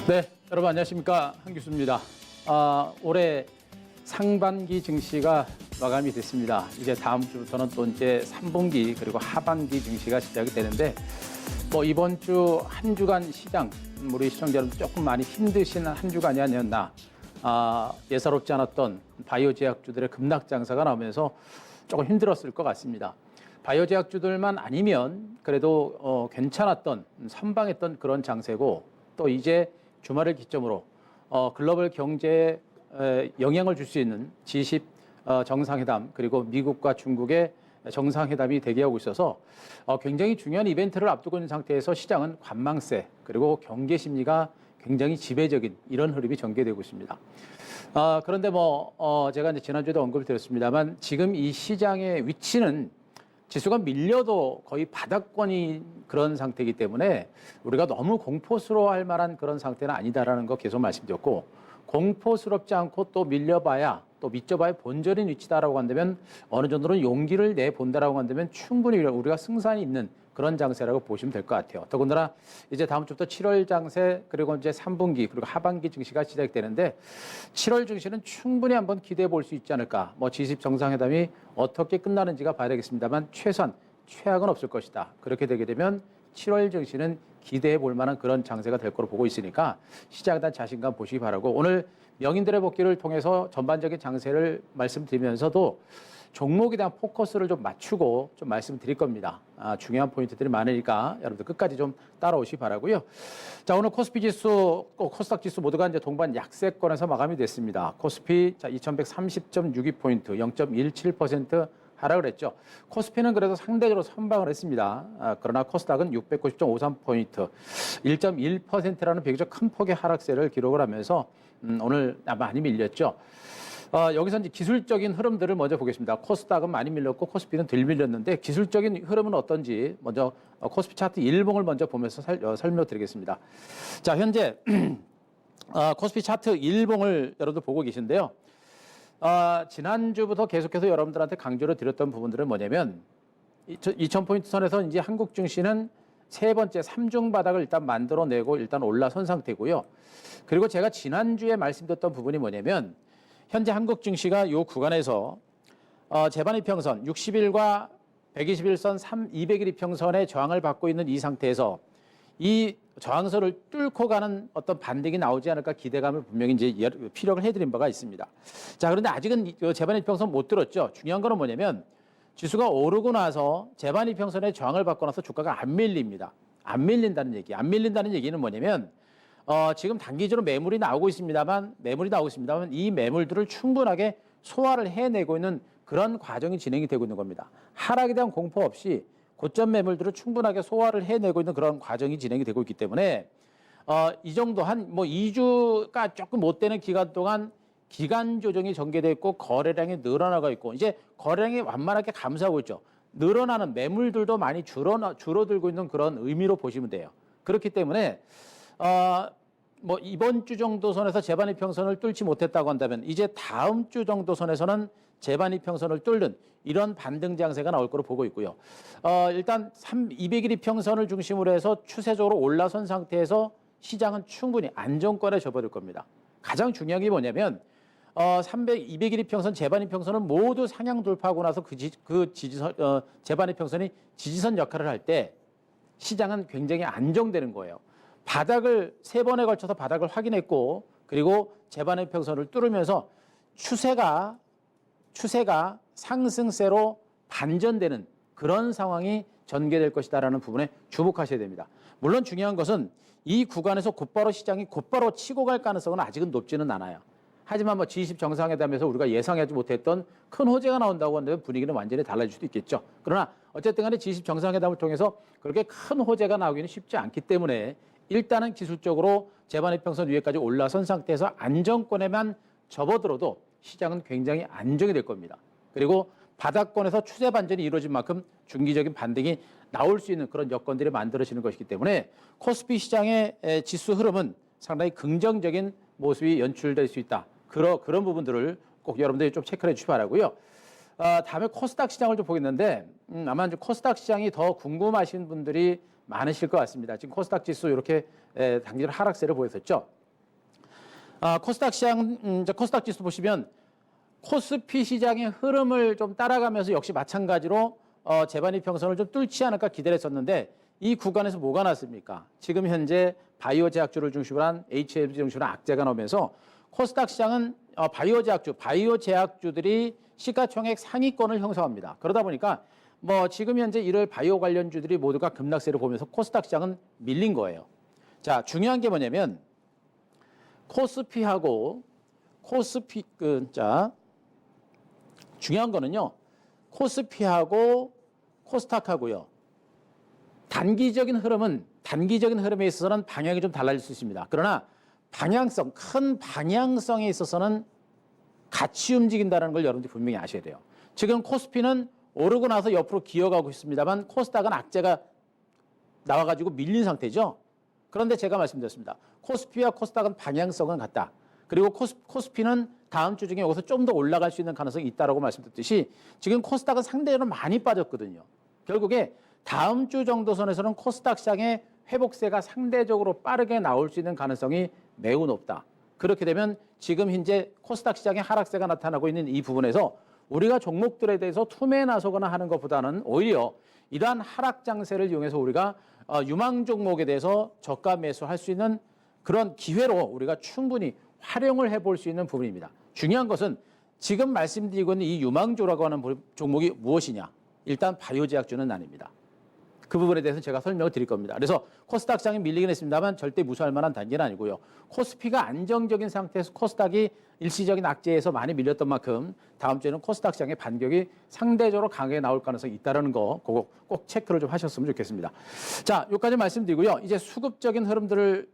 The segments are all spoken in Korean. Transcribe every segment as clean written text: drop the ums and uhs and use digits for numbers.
네, 여러분 안녕하십니까, 한 교수입니다. 올해 상반기 증시가 마감이 됐습니다. 이제 다음 주부터는 또 이제 3분기 그리고 하반기 증시가 시작이 되는데, 이번 주 한 주간 시장, 우리 시청자 여러분 조금 많이 힘드신 한 주간이 아니었나. 예사롭지 않았던 바이오 제약주들의 급락 장사가 나오면서 조금 힘들었을 것 같습니다. 바이오 제약주들만 아니면 그래도 괜찮았던, 선방했던 그런 장세고, 또 이제 주말을 기점으로 글로벌 경제에 영향을 줄 수 있는 G20 정상회담, 그리고 미국과 중국의 정상회담이 대기하고 있어서 굉장히 중요한 이벤트를 앞두고 있는 상태에서 시장은 관망세, 그리고 경계 심리가 굉장히 지배적인 이런 흐름이 전개되고 있습니다. 그런데 제가 이제 지난주에도 언급을 드렸습니다만, 지금 이 시장의 위치는 지수가 밀려도 거의 바닥권인 그런 상태이기 때문에 우리가 너무 공포스러워할 만한 그런 상태는 아니다라는 거 계속 말씀드렸고, 공포스럽지 않고 또 밀려봐야, 또 믿져봐야 본전인 위치다라고 한다면, 어느 정도는 용기를 내본다라고 한다면 충분히 우리가 승산이 있는 그런 장세라고 보시면 될 것 같아요. 더군다나 이제 다음 주부터 7월 장세, 그리고 이제 3분기 그리고 하반기 증시가 시작되는데, 7월 증시는 충분히 한번 기대해 볼 수 있지 않을까. G20 정상회담이 어떻게 끝나는지가 봐야 되겠습니다만, 최악은 없을 것이다. 그렇게 되게 되면 7월 증시는 기대해 볼 만한 그런 장세가 될 거로 보고 있으니까 시장에 대한 자신감 보시기 바라고, 오늘 명인들의 복귀를 통해서 전반적인 장세를 말씀드리면서도 종목에 대한 포커스를 좀 맞추고 좀 말씀드릴 겁니다. 중요한 포인트들이 많으니까 여러분들 끝까지 좀 따라오시기 바라고요. 자, 오늘 코스피 지수, 코스닥 지수 모두가 이제 동반 약세권에서 마감이 됐습니다. 코스피 2130.62포인트, 0.17% 하락을 했죠. 코스피는 그래도 상대적으로 선방을 했습니다. 그러나 코스닥은 690.53포인트, 1.1%라는 비교적 큰 폭의 하락세를 기록을 하면서 오늘 많이 밀렸죠. 여기서 이제 기술적인 흐름들을 먼저 보겠습니다. 코스닥은 많이 밀렸고 코스피는 덜 밀렸는데, 기술적인 흐름은 어떤지 먼저 코스피 차트 일봉을 먼저 보면서 설명드리겠습니다. 자, 현재 코스피 차트 일봉을 여러분들 보고 계신데요. 지난주부터 계속해서 여러분들한테 강조를 드렸던 부분들은 뭐냐면, 2000포인트 선에서 이제 한국 증시는 세 번째 3중 바닥을 일단 만들어내고 일단 올라선 상태고요. 그리고 제가 지난주에 말씀드렸던 부분이 뭐냐면, 현재 한국 증시가 이 구간에서 재반 이평선 60일과 120일선 200일 이평선의 저항을 받고 있는 이 상태에서 이 저항선을 뚫고 가는 어떤 반등이 나오지 않을까 기대감을 분명히 이제 피력을 해드린 바가 있습니다. 자, 그런데 아직은 재반 이평선 못 들었죠. 중요한 거는 뭐냐면, 지수가 오르고 나서 재반 이평선의 저항을 받고 나서 주가가 안 밀립니다. 안 밀린다는 얘기. 안 밀린다는 얘기는 뭐냐면, 지금 단기적으로 매물이 나오고 있습니다만 이 매물들을 충분하게 소화를 해내고 있는 그런 과정이 진행이 되고 있는 겁니다. 하락에 대한 공포 없이 고점 매물들을 충분하게 소화를 해내고 있는 그런 과정이 진행이 되고 있기 때문에, 이 정도 한 2주가 조금 못 되는 기간 동안 기간 조정이 전개되어 있고 거래량이 늘어나고 있고, 이제 거래량이 완만하게 감소하고 있죠. 늘어나는 매물들도 많이 줄어들고 있는 그런 의미로 보시면 돼요. 그렇기 때문에 이번 주 정도 선에서 재반 이평선을 뚫지 못했다고 한다면, 이제 다음 주 정도 선에서는 재반 이평선을 뚫는 이런 반등 장세가 나올 거로 보고 있고요. 일단 200일 이평선을 중심으로 해서 추세적으로 올라선 상태에서 시장은 충분히 안정권에 접어들 겁니다. 가장 중요한 게 뭐냐면, 200일 이평선, 재반 이평선을 모두 상향 돌파하고 나서 재반 이평선이 지지선 역할을 할 때 시장은 굉장히 안정되는 거예요. 바닥을 3번에 걸쳐서 바닥을 확인했고, 그리고 재반 이평선을 뚫으면서 추세가 상승세로 반전되는 그런 상황이 전개될 것이다라는 부분에 주목하셔야 됩니다. 물론 중요한 것은 이 구간에서 시장이 곧바로 치고 갈 가능성은 아직은 높지는 않아요. 하지만 G20 정상회담에서 우리가 예상하지 못했던 큰 호재가 나온다고 한다면 분위기는 완전히 달라질 수도 있겠죠. 그러나 어쨌든 간에 G20 정상회담을 통해서 그렇게 큰 호재가 나오기는 쉽지 않기 때문에, 일단은 기술적으로 재반 이평선 위에까지 올라선 상태에서 안정권에만 접어들어도 시장은 굉장히 안정이 될 겁니다. 그리고 바닥권에서 추세 반전이 이루어진 만큼 중기적인 반등이 나올 수 있는 그런 여건들이 만들어지는 것이기 때문에, 코스피 시장의 지수 흐름은 상당히 긍정적인 모습이 연출될 수 있다. 그런 부분들을 꼭 여러분들이 좀 체크를 해주시기 바라고요. 다음에 코스닥 시장을 좀 보겠는데, 아마 코스닥 시장이 더 궁금하신 분들이 많으실 것 같습니다. 지금 코스닥 지수 이렇게 단기적으로 하락세를 보였었죠. 코스닥 시장, 코스닥 지수 보시면 코스피 시장의 흐름을 좀 따라가면서 역시 마찬가지로 재반 이평선을 좀 뚫지 않을까 기대를 했었는데 이 구간에서 뭐가 났습니까? 지금 현재 바이오 제약주를 중심으로 한 HLB 중심으로 악재가 나오면서 코스닥 시장은 바이오 제약주들이 시가총액 상위권을 형성합니다. 그러다 보니까 뭐 지금 현재 이를 바이오 관련주들이 모두가 급락세를 보면서 코스닥 시장은 밀린 거예요. 자, 중요한 게 뭐냐면 중요한 거는요. 코스피하고 코스닥하고요. 단기적인 흐름에 있어서는 방향이 좀 달라질 수 있습니다. 그러나 큰 방향성에 있어서는 같이 움직인다는 걸 여러분들이 분명히 아셔야 돼요. 지금 코스피는 오르고 나서 옆으로 기어가고 있습니다만 코스닥은 악재가 나와가지고 밀린 상태죠. 그런데 제가 말씀드렸습니다. 코스피와 코스닥은 방향성은 같다. 그리고 코스피는 다음 주 중에 여기서 좀 더 올라갈 수 있는 가능성이 있다고 말씀드렸듯이 지금 코스닥은 상대적으로 많이 빠졌거든요. 결국에 다음 주 정도 선에서는 코스닥 시장의 회복세가 상대적으로 빠르게 나올 수 있는 가능성이 매우 높다. 그렇게 되면 지금 현재 코스닥 시장의 하락세가 나타나고 있는 이 부분에서 우리가 종목들에 대해서 투매에 나서거나 하는 것보다는 오히려 이러한 하락 장세를 이용해서 우리가 유망 종목에 대해서 저가 매수할 수 있는 그런 기회로 우리가 충분히 활용을 해볼 수 있는 부분입니다. 중요한 것은 지금 말씀드리고 있는 이 유망주라고 하는 종목이 무엇이냐? 일단 바이오제약주는 아닙니다. 그 부분에 대해서 제가 설명을 드릴 겁니다. 그래서 코스닥 시장이 밀리긴 했습니다만 절대 무시할 만한 단계는 아니고요. 코스피가 안정적인 상태에서 코스닥이 일시적인 악재에서 많이 밀렸던 만큼 다음 주에는 코스닥 시장의 반격이 상대적으로 강하게 나올 가능성이 있다는 거 그거 꼭 체크를 좀 하셨으면 좋겠습니다. 자, 여기까지 말씀드리고요. 이제 수급적인 흐름들을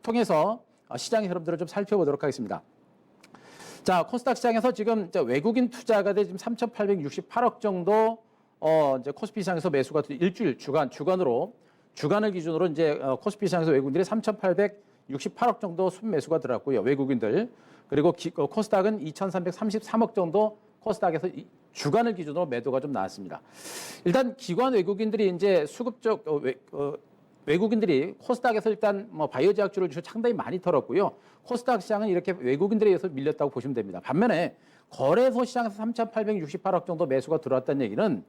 통해서 시장의 흐름들을 좀 살펴보도록 하겠습니다. 자, 코스닥 시장에서 지금 외국인 투자가들 지금 3,868억 정도 이제 코스피 시장에서 매수가 일주일 주간을 기준으로 이제 코스피 시장에서 외국인들이 3,868억 정도 순매수가 들어갔고요. 외국인들. 그리고 코스닥은 2,333억 정도 코스닥에서 주간을 기준으로 매도가 좀 나왔습니다. 일단 기관 외국인들이 이제 수급적 외국인들이 코스닥에서 일단 뭐 바이오 제약주를 상당히 많이 털었고요. 코스닥 시장은 이렇게 외국인들에 의해서 밀렸다고 보시면 됩니다. 반면에 거래소 시장에서 3,868억 정도 매수가 들어왔다는 얘기는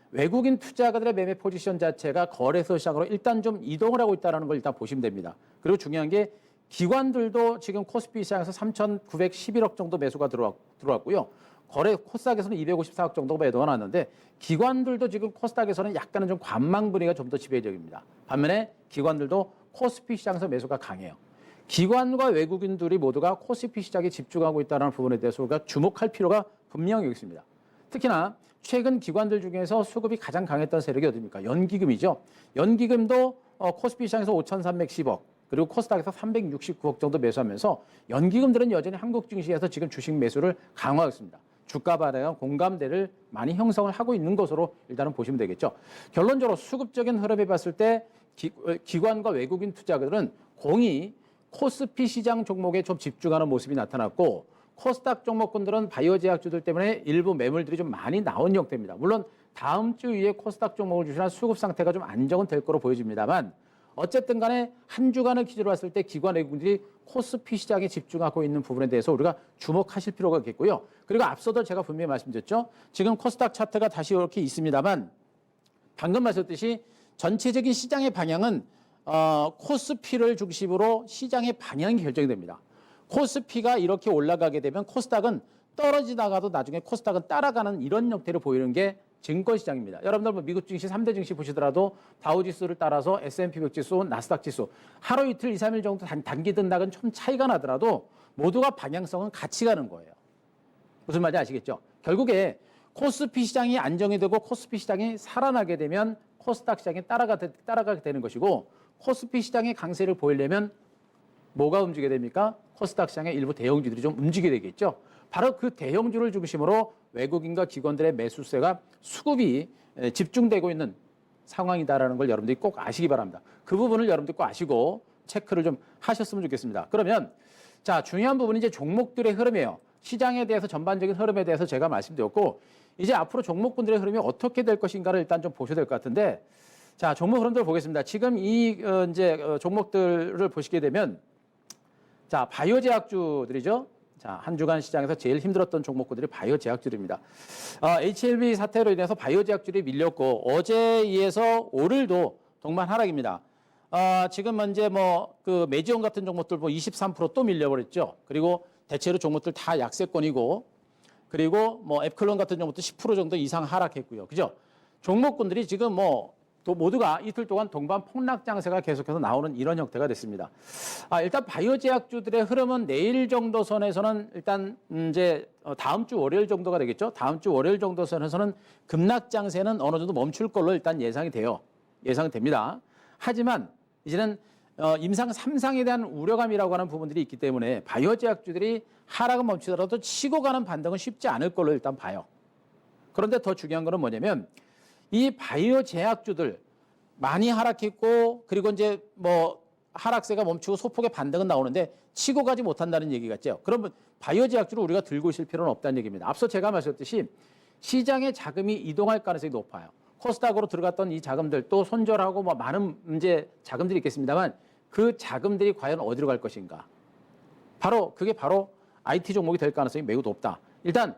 외국인 투자가들의 매매 포지션 자체가 거래소 시장으로 일단 좀 이동을 하고 있다는 걸 일단 보시면 됩니다. 그리고 중요한 게 기관들도 지금 코스피 시장에서 3,911억 정도 매수가 들어왔고요. 코스닥에서는 254억 정도 매도가 나왔는데 기관들도 지금 코스닥에서는 약간은 좀 관망 분위기가 좀 더 지배적입니다. 반면에 기관들도 코스피 시장에서 매수가 강해요. 기관과 외국인들이 모두가 코스피 시장에 집중하고 있다는 부분에 대해서 우리가 주목할 필요가 분명히 있습니다. 특히나 최근 기관들 중에서 수급이 가장 강했던 세력이 어디입니까? 연기금이죠. 연기금도 코스피 시장에서 5,310억 그리고 코스닥에서 369억 정도 매수하면서 연기금들은 여전히 한국 증시에서 지금 주식 매수를 강화하고 있습니다. 주가 발행한 공감대를 많이 형성을 하고 있는 것으로 일단은 보시면 되겠죠. 결론적으로 수급적인 흐름에 봤을 때 기관과 외국인 투자자들은 공이 코스피 시장 종목에 좀 집중하는 모습이 나타났고 코스닥 종목군들은 바이오 제약주들 때문에 일부 매물들이 좀 많이 나온 형태입니다. 물론 다음 주 위에 코스닥 종목을 주시는 수급 상태가 좀 안정은 될 거로 보여집니다만 어쨌든 간에 한 주간을 기준으로 봤을 때 기관 외국인들이 코스피 시장에 집중하고 있는 부분에 대해서 우리가 주목하실 필요가 있겠고요. 그리고 앞서도 제가 분명히 말씀드렸죠. 지금 코스닥 차트가 다시 이렇게 있습니다만 방금 말씀드렸듯이 전체적인 시장의 방향은 코스피를 중심으로 시장의 방향이 결정이 됩니다. 코스피가 이렇게 올라가게 되면 코스닥은 떨어지다가도 나중에 코스닥은 따라가는 이런 형태를 보이는 게 증권시장입니다. 여러분들 뭐 미국 증시 3대 증시 보시더라도 다우지수를 따라서 S&P 500 지수, 나스닥 지수 하루 이틀 2, 3일 정도 단기 등락은 좀 차이가 나더라도 모두가 방향성은 같이 가는 거예요. 무슨 말인지 아시겠죠? 결국에 코스피 시장이 안정이 되고 코스피 시장이 살아나게 되면 코스닥 시장이 따라가게 되는 것이고 코스피 시장의 강세를 보이려면 뭐가 움직여야 됩니까? 코스닥 시장의 일부 대형주들이 좀 움직여야 되겠죠. 바로 그 대형주를 중심으로 외국인과 기관들의 매수세가 수급이 집중되고 있는 상황이다라는 걸 여러분들이 꼭 아시기 바랍니다. 그 부분을 여러분들이 꼭 아시고 체크를 좀 하셨으면 좋겠습니다. 그러면 자, 중요한 부분은 이제 종목들의 흐름이에요. 시장에 대해서 전반적인 흐름에 대해서 제가 말씀드렸고 이제 앞으로 종목군들의 흐름이 어떻게 될 것인가를 일단 좀 보셔야 될 것 같은데 자, 종목 흐름들을 보겠습니다. 지금 이 이제 종목들을 보시게 되면 자, 바이오 제약주들이죠. 자, 한 주간 시장에서 제일 힘들었던 종목군들이 바이오 제약주들입니다. HLB 사태로 인해서 바이오 제약주들이 밀렸고 어제에 이어서 오늘도 동반 하락입니다. 지금 현재 그 메지온 같은 종목들 23%또 밀려버렸죠. 그리고 대체로 종목들 다 약세권이고, 그리고 앱클론 같은 종목도 10% 정도 이상 하락했고요. 그죠? 종목군들이 지금 또 모두가 이틀 동안 동반 폭락 장세가 계속해서 나오는 이런 형태가 됐습니다. 일단 바이오 제약주들의 흐름은 내일 정도 선에서는 일단 이제 다음 주 월요일 정도가 되겠죠. 다음 주 월요일 정도 선에서는 급락 장세는 어느 정도 멈출 걸로 일단 예상이 됩니다. 하지만 이제는 임상 3상에 대한 우려감이라고 하는 부분들이 있기 때문에 바이오 제약주들이 하락은 멈추더라도 치고 가는 반등은 쉽지 않을 걸로 일단 봐요. 그런데 더 중요한 거는 뭐냐면 이 바이오 제약주들 많이 하락했고, 그리고 이제 하락세가 멈추고 소폭의 반등은 나오는데 치고 가지 못한다는 얘기 같죠. 그러면 바이오 제약주를 우리가 들고 있을 필요는 없다는 얘기입니다. 앞서 제가 말씀드렸듯이 시장에 자금이 이동할 가능성이 높아요. 코스닥으로 들어갔던 이 자금들 또 손절하고 많은 이제 자금들이 있겠습니다만 그 자금들이 과연 어디로 갈 것인가? 그게 바로 IT 종목이 될 가능성이 매우 높다. 일단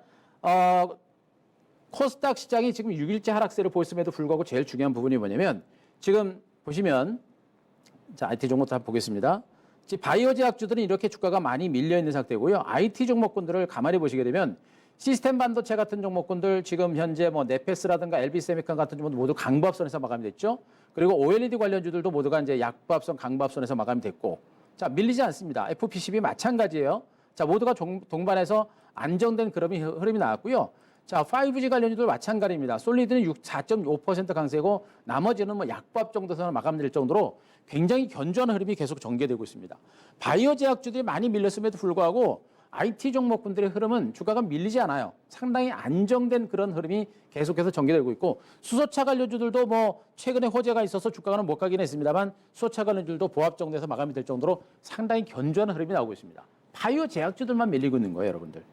코스닥 시장이 지금 6일째 하락세를 보였음에도 불구하고 제일 중요한 부분이 뭐냐면 지금 보시면 자, IT 종목도 한번 보겠습니다. 지금 바이오 제약주들은 이렇게 주가가 많이 밀려 있는 상태고요. IT 종목군들을 가만히 보시게 되면 시스템 반도체 같은 종목군들 지금 현재 네페스라든가 LB세미콘 같은 종목들 모두 강보합선에서 마감이 됐죠. 그리고 OLED 관련주들도 모두가 이제 약보합선, 강보합선에서 마감이 됐고, 자, 밀리지 않습니다. FPCB 마찬가지예요. 자, 모두가 동반해서 안정된 흐름이 나왔고요. 자, 5G 관련주들 마찬가지입니다. 솔리드는 4.5% 강세고 나머지는 약보합 정도에서 마감될 정도로 굉장히 견조한 흐름이 계속 전개되고 있습니다. 바이오 제약주들이 많이 밀렸음에도 불구하고 IT 종목군들의 흐름은 주가가 밀리지 않아요. 상당히 안정된 그런 흐름이 계속해서 전개되고 있고, 수소차 관련주들도 최근에 호재가 있어서 주가는 못 가긴 했습니다만 수소차 관련주들도 보합 정도에서 마감이 될 정도로 상당히 견조한 흐름이 나오고 있습니다. 바이오 제약주들만 밀리고 있는 거예요, 여러분들.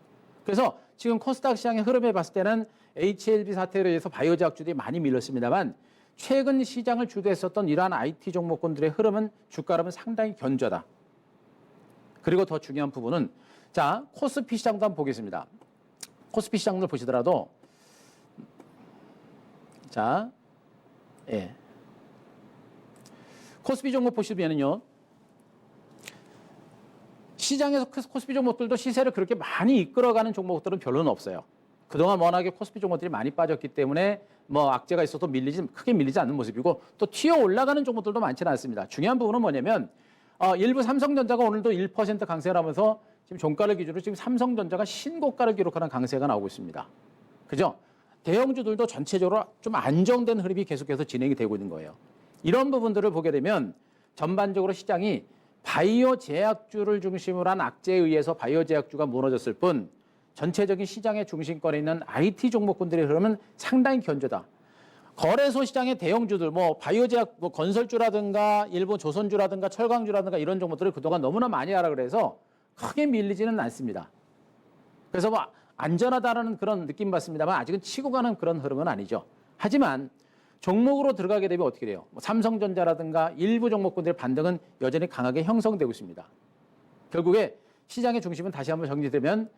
그래서 지금 코스닥 시장의 흐름을 봤을 때는 HLB 사태로 인해서 바이오 제약주들이 많이 밀렸습니다만 최근 시장을 주도했었던 이러한 IT 종목군들의 흐름은 주가 흐름은 상당히 견조하다. 그리고 더 중요한 부분은 자, 코스피 시장도 한번 보겠습니다. 코스피 시장을 보시더라도 자, 예. 코스피 종목 보시면은요. 시장에서 코스피 종목들도 시세를 그렇게 많이 이끌어가는 종목들은 별로는 없어요. 그동안 워낙에 코스피 종목들이 많이 빠졌기 때문에 악재가 있어도 크게 밀리지 않는 모습이고, 또 튀어 올라가는 종목들도 많지는 않습니다. 중요한 부분은 뭐냐면 일부 삼성전자가 오늘도 1% 강세를 하면서 지금 종가를 기준으로 지금 삼성전자가 신고가를 기록하는 강세가 나오고 있습니다. 그죠? 대형주들도 전체적으로 좀 안정된 흐름이 계속해서 진행이 되고 있는 거예요. 이런 부분들을 보게 되면 전반적으로 시장이 바이오 제약주를 중심으로 한 악재에 의해서 바이오 제약주가 무너졌을 뿐 전체적인 시장의 중심권에 있는 IT 종목군들의 흐름은 상당히 견조다. 거래소 시장의 대형주들, 바이오 제약, 건설주라든가 일본 조선주라든가 철강주라든가 이런 종목들을 그동안 너무나 많이 하라 그래서 크게 밀리지는 않습니다. 그래서 안전하다라는 그런 느낌 받습니다만 아직은 치고 가는 그런 흐름은 아니죠. 하지만 종목으로 들어가게 되면 어떻게 돼요? 삼성전자라든가 일부 종목군들의 반등은 여전히 강하게 형성되고 있습니다. 결국에 시장의 중심은 다시 한번 정리되면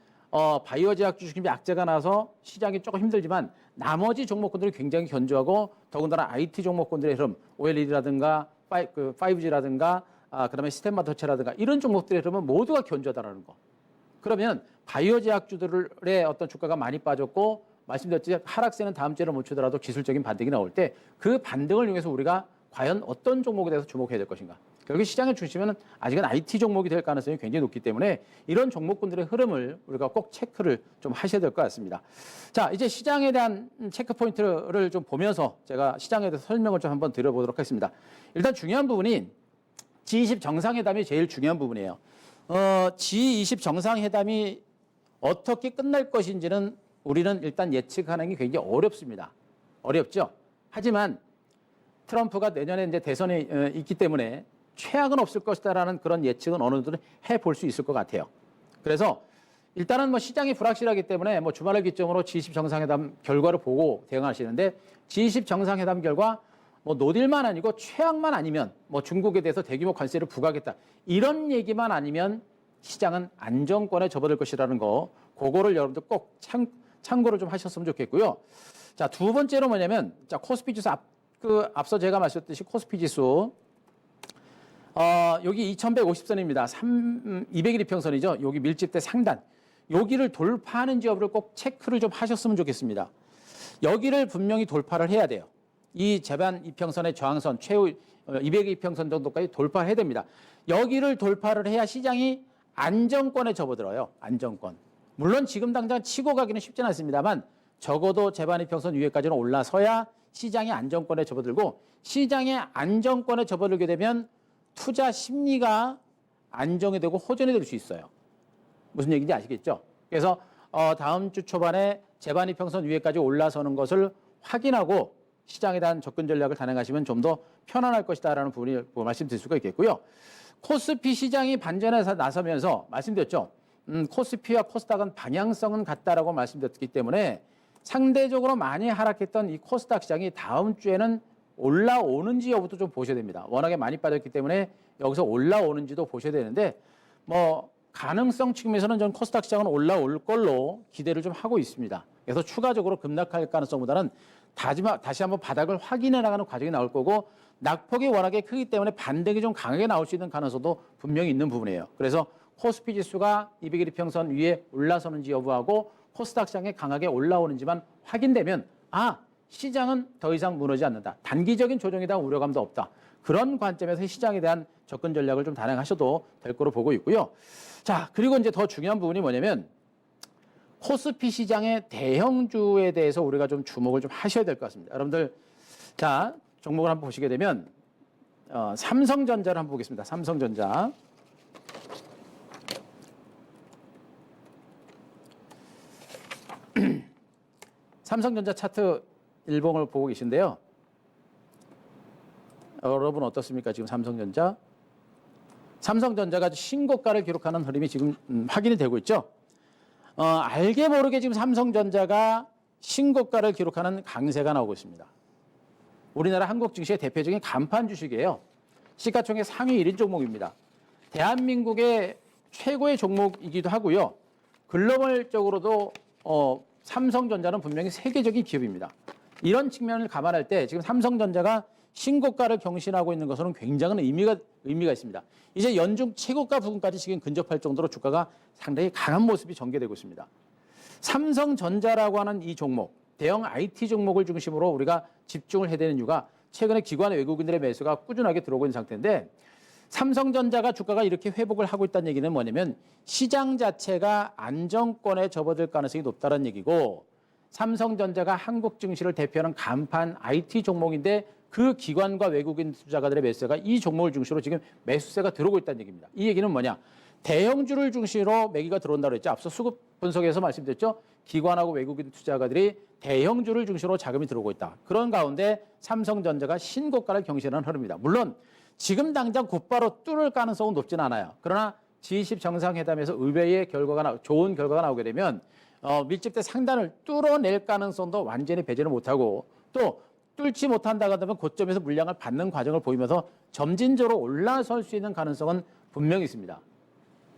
바이오 제약주 중심이 악재가 나서 시장이 조금 힘들지만 나머지 종목군들이 굉장히 견조하고 더군다나 IT 종목군들의 흐름, OLED라든가 5G라든가 그다음에 시스템 반도체라든가 이런 종목들의 흐름은 모두가 견조하다는 거. 그러면 바이오 제약주들의 어떤 주가가 많이 빠졌고 말씀드렸듯이 하락세는 다음 주에는 멈추더라도 기술적인 반등이 나올 때 그 반등을 이용해서 우리가 과연 어떤 종목에 대해서 주목해야 될 것인가. 결국 시장의 중심은 아직은 IT 종목이 될 가능성이 굉장히 높기 때문에 이런 종목군들의 흐름을 우리가 꼭 체크를 좀 하셔야 될 것 같습니다. 자, 이제 시장에 대한 체크 포인트를 좀 보면서 제가 시장에 대해서 설명을 좀 한번 드려보도록 하겠습니다. 일단 중요한 부분이 G20 정상회담이 제일 중요한 부분이에요. G20 정상회담이 어떻게 끝날 것인지는 우리는 일단 예측하는 게 굉장히 어렵습니다. 어렵죠? 하지만 트럼프가 내년에 이제 대선이 있기 때문에 최악은 없을 것이다라는 그런 예측은 어느 정도 해볼 수 있을 것 같아요. 그래서 일단은 시장이 불확실하기 때문에 주말을 기점으로 G20 정상회담 결과를 보고 대응하시는데 G20 정상회담 결과 노딜만 아니고 최악만 아니면 중국에 대해서 대규모 관세를 부과하겠다 이런 얘기만 아니면 시장은 안정권에 접어들 것이라는 거, 그거를 여러분들 꼭 참고를 좀 하셨으면 좋겠고요. 자, 두 번째로 뭐냐면, 자, 코스피 지수 앞서 제가 말씀드렸듯이 코스피 지수, 여기 2150선입니다. 200일 이평선이죠. 여기 밀집대 상단. 여기를 돌파하는지 여부를 꼭 체크를 좀 하셨으면 좋겠습니다. 여기를 분명히 돌파를 해야 돼요. 이 제반 이평선의 저항선, 최후 200일 이평선 정도까지 돌파를 해야 됩니다. 여기를 돌파를 해야 시장이 안정권에 접어들어요. 안정권. 물론 지금 당장 치고 가기는 쉽지는 않습니다만 적어도 제반 이평선 위에까지는 올라서야 시장이 안정권에 접어들고, 시장의 안정권에 접어들게 되면 투자 심리가 안정이 되고 호전이 될 수 있어요. 무슨 얘기인지 아시겠죠? 그래서 다음 주 초반에 제반 이평선 위에까지 올라서는 것을 확인하고 시장에 대한 접근 전략을 단행하시면 좀 더 편안할 것이다라는 부분을 말씀드릴 수가 있겠고요. 코스피 시장이 반전에 나서면서 말씀드렸죠. 코스피와 코스닥은 방향성은 같다라고 말씀드렸기 때문에 상대적으로 많이 하락했던 이 코스닥 시장이 다음 주에는 올라오는지 여부터 좀 보셔야 됩니다. 워낙에 많이 빠졌기 때문에 여기서 올라오는지도 보셔야 되는데, 뭐 가능성 측면에서는 전 코스닥 시장은 올라올 걸로 기대를 좀 하고 있습니다. 그래서 추가적으로 급락할 가능성보다는 다시 한번 바닥을 확인해 나가는 과정이 나올 거고, 낙폭이 워낙에 크기 때문에 반등이 좀 강하게 나올 수 있는 가능성도 분명히 있는 부분이에요. 그래서 코스피 지수가 200일 이평선 위에 올라서는지 여부하고 코스닥 시장에 강하게 올라오는지만 확인되면, 시장은 더 이상 무너지지 않는다. 단기적인 조정에 대한 우려감도 없다. 그런 관점에서 시장에 대한 접근 전략을 좀 단행하셔도 될 거로 보고 있고요. 자, 그리고 이제 더 중요한 부분이 뭐냐면, 코스피 시장의 대형주에 대해서 우리가 좀 주목을 좀 하셔야 될 것 같습니다. 여러분들, 자, 종목을 한번 보시게 되면 삼성전자를 한번 보겠습니다. 삼성전자. 삼성전자 차트 일봉을 보고 계신데요. 여러분 어떻습니까? 지금 삼성전자. 삼성전자가 신고가를 기록하는 흐름이 지금 확인이 되고 있죠. 알게 모르게 지금 삼성전자가 신고가를 기록하는 강세가 나오고 있습니다. 우리나라 한국 증시의 대표적인 간판 주식이에요. 시가총액 상위 1위 종목입니다. 대한민국의 최고의 종목이기도 하고요. 글로벌적으로도 삼성전자는 분명히 세계적인 기업입니다. 이런 측면을 감안할 때 지금 삼성전자가 신고가를 경신하고 있는 것은 굉장한 의미가 있습니다. 이제 연중 최고가 부근까지 지금 근접할 정도로 주가가 상당히 강한 모습이 전개되고 있습니다. 삼성전자라고 하는 이 종목, 대형 IT 종목을 중심으로 우리가 집중을 해야 되는 이유가 최근에 기관 외국인들의 매수가 꾸준하게 들어오고 있는 상태인데, 삼성전자가 주가가 이렇게 회복을 하고 있다는 얘기는 뭐냐면 시장 자체가 안정권에 접어들 가능성이 높다는 얘기고, 삼성전자가 한국 증시를 대표하는 간판 IT 종목인데 그 기관과 외국인 투자가들의 매수세가 이 종목을 중심으로 지금 매수세가 들어오고 있다는 얘기입니다. 이 얘기는 뭐냐? 대형주를 중심으로 매기가 들어온다고 했죠. 앞서 수급 분석에서 말씀드렸죠. 기관하고 외국인 투자가들이 대형주를 중심으로 자금이 들어오고 있다. 그런 가운데 삼성전자가 신고가를 경신하는 흐름입니다. 물론 지금 당장 곧바로 뚫을 가능성은 높지는 않아요. 그러나 G20 정상회담에서 의외의 좋은 결과가 나오게 되면 밀집대 상단을 뚫어낼 가능성도 완전히 배제를 못하고, 또 뚫지 못한다고 하면 고점에서 물량을 받는 과정을 보이면서 점진적으로 올라설 수 있는 가능성은 분명히 있습니다.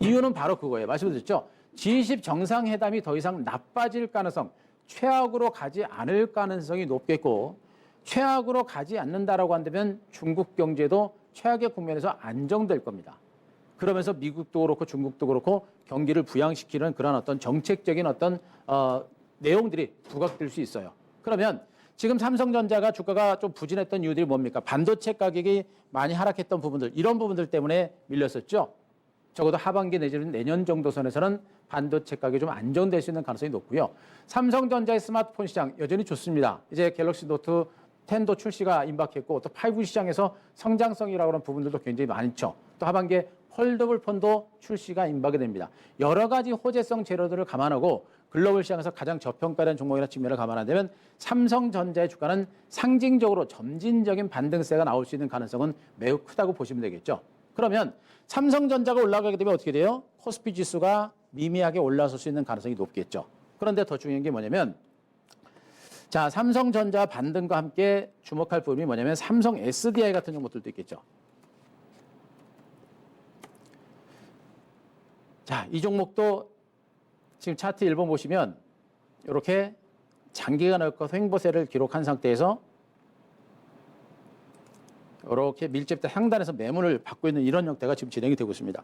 이유는 바로 그거예요. 말씀드렸죠. G20 정상회담이 더 이상 나빠질 가능성, 최악으로 가지 않을 가능성이 높겠고, 최악으로 가지 않는다라고 한다면 중국 경제도 최악의 국면에서 안정될 겁니다. 그러면서 미국도 그렇고 중국도 그렇고 경기를 부양시키는 그런 어떤 정책적인 어떤 내용들이 부각될 수 있어요. 그러면 지금 삼성전자가 주가가 좀 부진했던 이유들이 뭡니까? 반도체 가격이 많이 하락했던 부분들, 이런 부분들 때문에 밀렸었죠. 적어도 하반기 내지는 내년 정도 선에서는 반도체 가격이 좀 안정될 수 있는 가능성이 높고요. 삼성전자의 스마트폰 시장 여전히 좋습니다. 이제 갤럭시 노트 10도 출시가 임박했고, 또 5G 시장에서 성장성이라고 하는 부분들도 굉장히 많죠. 또 하반기에 폴더블 폰도 출시가 임박이 됩니다. 여러 가지 호재성 재료들을 감안하고 글로벌 시장에서 가장 저평가된 종목이라는 측면을 감안한다면 삼성전자의 주가는 상징적으로 점진적인 반등세가 나올 수 있는 가능성은 매우 크다고 보시면 되겠죠. 그러면 삼성전자가 올라가게 되면 어떻게 돼요? 코스피 지수가 미미하게 올라설 수 있는 가능성이 높겠죠. 그런데 더 중요한 게 뭐냐면, 자, 삼성전자 반등과 함께 주목할 부분이 뭐냐면 삼성 SDI 같은 종목들도 있겠죠. 자, 이 종목도 지금 차트 1번 보시면 이렇게 장기간 얽혀서 횡보세를 기록한 상태에서 이렇게 밀집대 상단에서 매물을 받고 있는 이런 형태가 지금 진행이 되고 있습니다.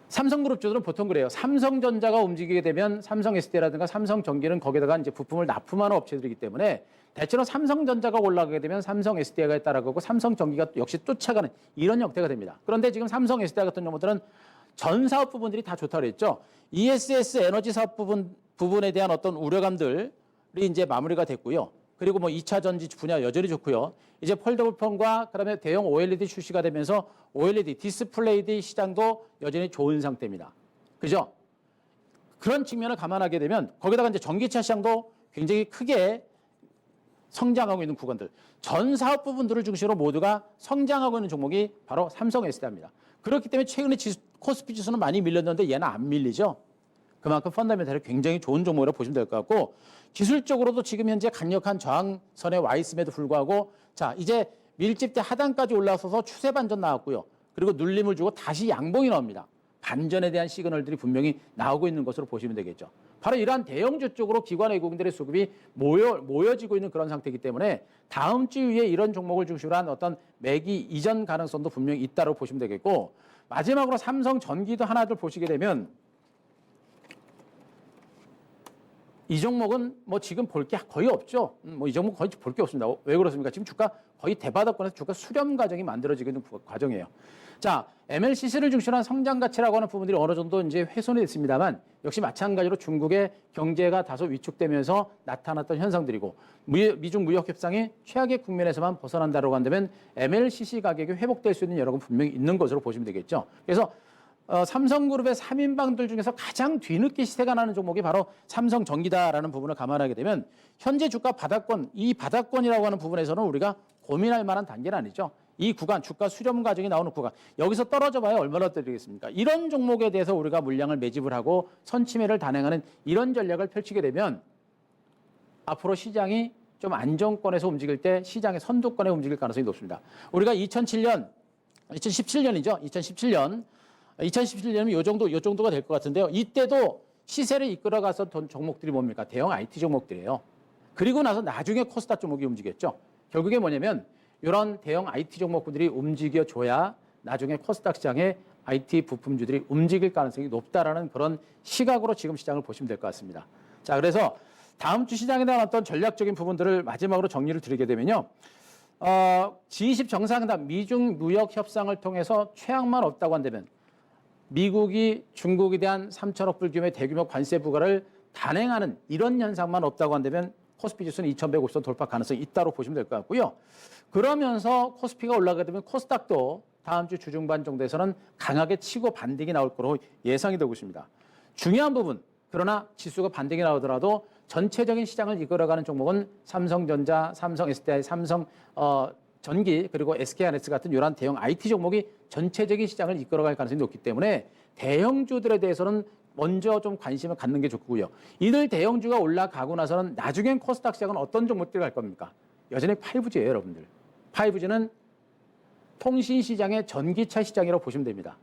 삼성그룹주들은 보통 그래요. 삼성전자가 움직이게 되면 삼성 SDI라든가 삼성전기는 거기다가 이제 부품을 납품하는 업체들이기 때문에 대체로 삼성전자가 올라가게 되면 삼성 SDI가 따라가고 삼성전기가 역시 쫓아가는 이런 형태가 됩니다. 그런데 지금 삼성 SDI 같은 경우들은 전 사업 부분들이 다 좋다고 그랬죠. ESS 에너지 사업 부분에 대한 어떤 우려감들이 이제 마무리가 됐고요. 그리고 뭐 2차 전지 분야 여전히 좋고요. 이제 폴더블폰과 그다음에 대형 OLED 출시가 되면서 OLED 디스플레이 시장도 여전히 좋은 상태입니다. 그죠? 그런 측면을 감안하게 되면 거기다가 이제 전기차 시장도 굉장히 크게 성장하고 있는 구간들. 전 사업 부분들을 중심으로 모두가 성장하고 있는 종목이 바로 삼성 SDI입니다. 그렇기 때문에 최근에 코스피 지수는 많이 밀렸는데 얘는 안 밀리죠. 그만큼 펀더멘탈이 굉장히 좋은 종목이라고 보시면 될 것 같고 기술적으로도 지금 현재 강력한 저항선에 와 있음에도 불구하고 자 이제 밀집대 하단까지 올라서서 추세 반전 나왔고요. 그리고 눌림을 주고 다시 양봉이 나옵니다. 반전에 대한 시그널들이 분명히 나오고 있는 것으로 보시면 되겠죠. 바로 이러한 대형주 쪽으로 기관 외국인들의 수급이 모여지고 있는 그런 상태이기 때문에 다음 주에 이런 종목을 중심으로 한 어떤 매기 이전 가능성도 분명히 있다고 보시면 되겠고 마지막으로 삼성전기도 하나들 보시게 되면 이 종목은 뭐 지금 볼 게 거의 없죠. 뭐 이 종목 거의 볼 게 없습니다. 왜 그렇습니까? 지금 주가 거의 대바닥권에서 주가 수렴 과정이 만들어지고 있는 과정이에요. 자, MLCC를 중심으로 한 성장 가치라고 하는 부분들이 어느 정도 이제 훼손이 됐습니다만 역시 마찬가지로 중국의 경제가 다소 위축되면서 나타났던 현상들이고 미중 무역 협상이 최악의 국면에서만 벗어난다고 한다면 MLCC 가격이 회복될 수 있는 여력은 분명히 있는 것으로 보시면 되겠죠. 그래서 삼성그룹의 3인방들 중에서 가장 뒤늦게 시세가 나는 종목이 바로 삼성전기다라는 부분을 감안하게 되면 현재 주가 바닥권, 이 바닥권이라고 하는 부분에서는 우리가 고민할 만한 단계는 아니죠. 이 구간, 주가 수렴 과정이 나오는 구간, 여기서 떨어져 봐야 얼마나 떨어지겠습니까? 이런 종목에 대해서 우리가 물량을 매집을 하고 선침해를 단행하는 이런 전략을 펼치게 되면 앞으로 시장이 좀 안정권에서 움직일 때 시장의 선두권에 움직일 가능성이 높습니다. 우리가 2017년이죠. 2017년이면 요 정도가 될 것 같은데요. 이때도 시세를 이끌어갔었던 종목들이 뭡니까? 대형 IT 종목들이에요. 그리고 나서 나중에 코스닥 종목이 움직였죠. 결국에 뭐냐면 이런 대형 IT 종목들이 움직여줘야 나중에 코스닥 시장에 IT 부품주들이 움직일 가능성이 높다라는 그런 시각으로 지금 시장을 보시면 될 것 같습니다. 자, 그래서 다음 주 시장에 대한 어떤 전략적인 부분들을 마지막으로 정리를 드리게 되면요. G20 정상회담 미중 무역 협상을 통해서 최악만 없다고 한다면 미국이 중국에 대한 3천억 불 규모의 대규모 관세 부과를 단행하는 이런 현상만 없다고 한다면 코스피 지수는 2150선 돌파 가능성이 있다고 보시면 될 것 같고요. 그러면서 코스피가 올라가게 되면 코스닥도 다음 주 주중반 정도에서는 강하게 치고 반등이 나올 거로 예상이 되고 있습니다. 중요한 부분, 그러나 지수가 반등이 나오더라도 전체적인 시장을 이끌어가는 종목은 삼성전자, 삼성 SDI, 삼성 전기 그리고 SK하이닉스 같은 이러한 대형 IT 종목이 전체적인 시장을 이끌어갈 가능성이 높기 때문에 대형주들에 대해서는 먼저 좀 관심을 갖는 게 좋고요. 이들 대형주가 올라가고 나서는 나중엔 코스닥 시장은 어떤 종목들이 갈 겁니까? 여전히 5G예요, 여러분들. 5G는 통신시장의 전기차 시장이라고 보시면 됩니다.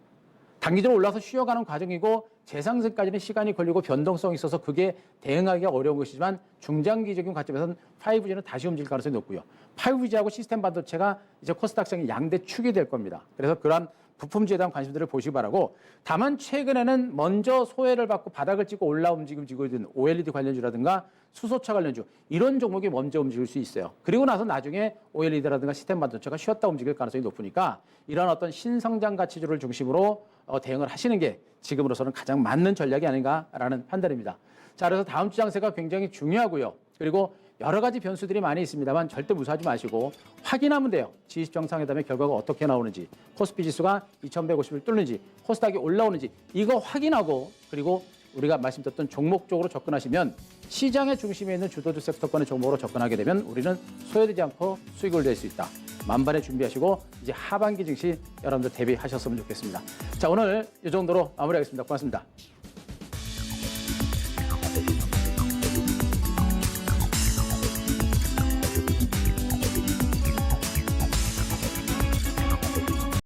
단기적으로 올라서 쉬어가는 과정이고 재상승까지는 시간이 걸리고 변동성이 있어서 그게 대응하기가 어려운 것이지만 중장기적인 관점에서는 5G는 다시 움직일 가능성이 높고요. 5G하고 시스템 반도체가 이제 코스닥 시장의 양대 축이 될 겁니다. 그래서 그러한 부품주에 대한 관심들을 보시기 바라고 다만 최근에는 먼저 소외를 받고 바닥을 찍고 움직이고 있는 OLED 관련주라든가 수소차 관련주 이런 종목이 먼저 움직일 수 있어요. 그리고 나서 나중에 OLED라든가 시스템 반도체가 쉬었다 움직일 가능성이 높으니까 이런 어떤 신성장 가치주를 중심으로 대응을 하시는 게 지금으로서는 가장 맞는 전략이 아닌가라는 판단입니다. 자, 그래서 다음 주 장세가 굉장히 중요하고요. 그리고 여러 가지 변수들이 많이 있습니다만 절대 무시하지 마시고 확인하면 돼요. G20 정상회담의 결과가 어떻게 나오는지, 코스피 지수가 2150을 뚫는지, 코스닥이 올라오는지 이거 확인하고 그리고 우리가 말씀드렸던 종목 쪽으로 접근하시면 시장의 중심에 있는 주도주 섹터권의 종목으로 접근하게 되면 우리는 소외되지 않고 수익을 낼 수 있다. 만반에 준비하시고 이제 하반기 증시 여러분들 대비하셨으면 좋겠습니다. 자, 오늘 이 정도로 마무리하겠습니다. 고맙습니다.